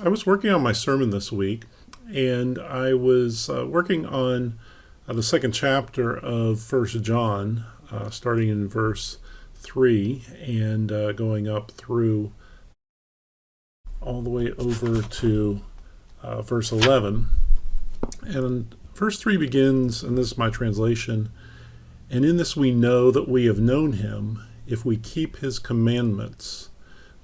I was working on my sermon this week, and I was working on the second chapter of First John, starting in verse 3 and going up through all the way over to verse 11. And verse 3 begins, and this is my translation, "And in this we know that we have known him, if we keep his commandments.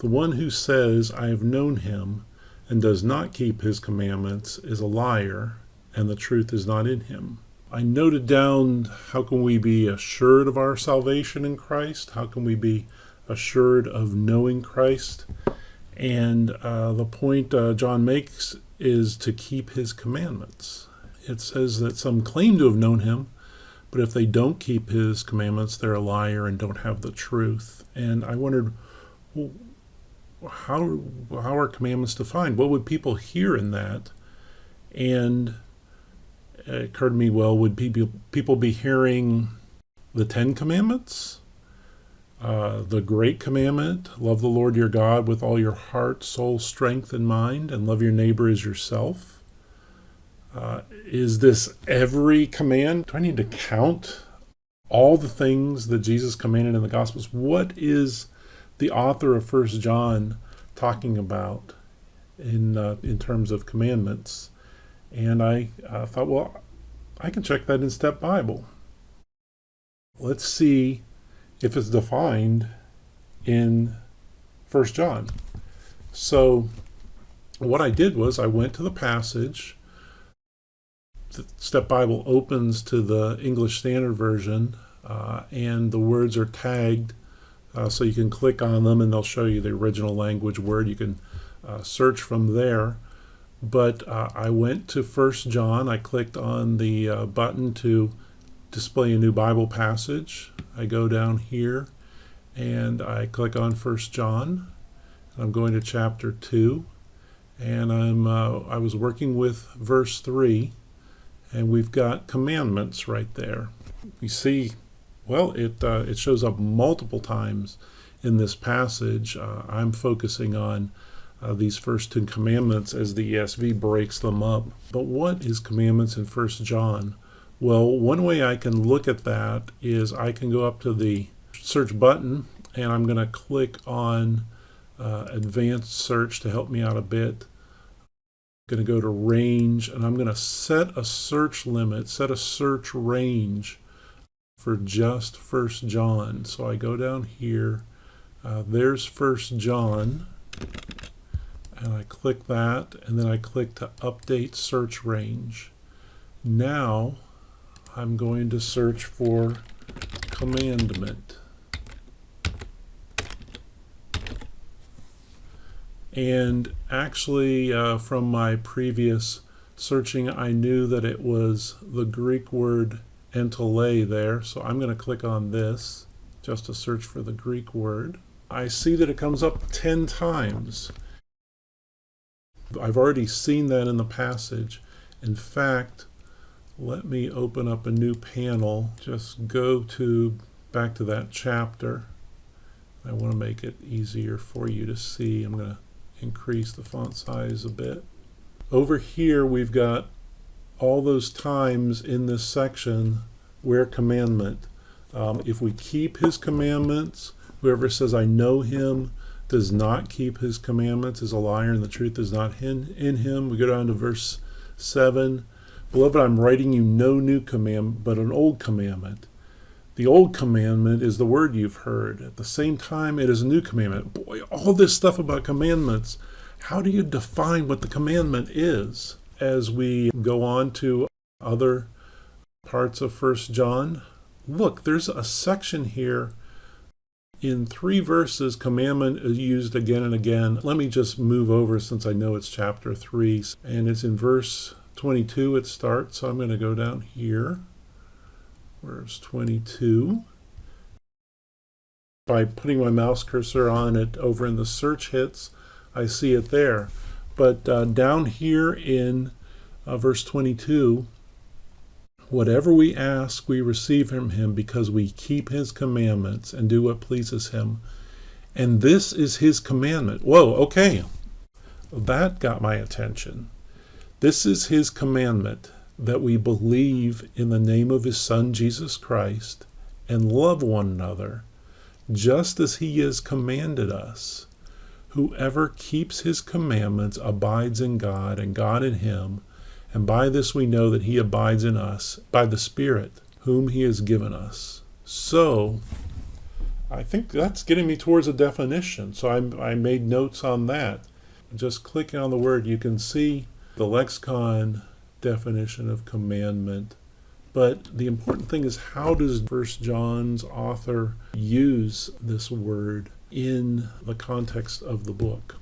The one who says, 'I have known him,' and does not keep his commandments is a liar, and the truth is not in him." I noted down, how can we be assured of our salvation in Christ? How can we be assured of knowing Christ? And the point John makes is to keep his commandments. It says that some claim to have known him, but if they don't keep his commandments, they're a liar and don't have the truth. And I wondered, well, how are commandments defined? What would people hear in that? And it occurred to me, well, would people be hearing the 10 Commandments? The great commandment, love the Lord your God with all your heart, soul, strength, and mind, and love your neighbor as yourself. Is this every command? Do I need to count all the things that Jesus commanded in the Gospels? What is the author of First John talking about in terms of commandments? And I thought, well, I can check that in STEPBible. Let's see if it's defined in First John. So what I did was I went to the passage. The STEPBible opens to the English Standard Version, and the words are tagged, so you can click on them and they'll show you the original language word. You can search from there. But I went to First John. I clicked on the button to display a new Bible passage. I go down here and I click on First John. I'm going to chapter 2, and I was working with verse 3, and we've got commandments right there. You see, well, it shows up multiple times in this passage. I'm focusing on these first 2 commandments as the ESV breaks them up. But what is commandments in First John? Well, one way I can look at that is I can go up to the search button, and I'm going to click on advanced search to help me out a bit. I'm going to go to range, and I'm going to set a search limit, set a search range for just First John. So I go down here, there's First John, and I click that, and then I click to update search range. Now I'm going to search for commandment. And actually, from my previous searching, I knew that it was the Greek word entele there, so I'm going to click on this just to search for the Greek word. I see that it comes up 10 times. I've already seen that in the passage. In fact, let me open up a new panel. Just go back to that chapter. I want to make it easier for you to see. I'm going to increase the font size a bit. Over here we've got all those times in this section where commandment. If we keep his commandments, whoever says, "I know him," does not keep his commandments is a liar, and the truth is not in him. We go down to verse 7. "Beloved, I'm writing you no new commandment, but an old commandment. The old commandment is the word you've heard. At the same time, it is a new commandment." Boy, all this stuff about commandments. How do you define what the commandment is? As we go on to other parts of First John, look, there's a section here. In 3 verses, commandment is used again and again. Let me just move over since I know it's chapter 3. And it's in verse 22 it starts. So I'm going to go down here. Verse 22. By putting my mouse cursor on it over in the search hits, I see it there. But down here in verse 22, "Whatever we ask, we receive from him because we keep his commandments and do what pleases him. And this is his commandment." Whoa, okay. That got my attention. This is his commandment, that we believe in the name of his Son, Jesus Christ, and love one another, just as he has commanded us. Whoever keeps his commandments abides in God, and God in him, and by this we know that he abides in us, by the Spirit whom he has given us. So, I think that's getting me towards a definition. So I made notes on that. Just clicking on the word, you can see the lexicon definition of commandment. But the important thing is, how does 1 John's author use this word in the context of the book?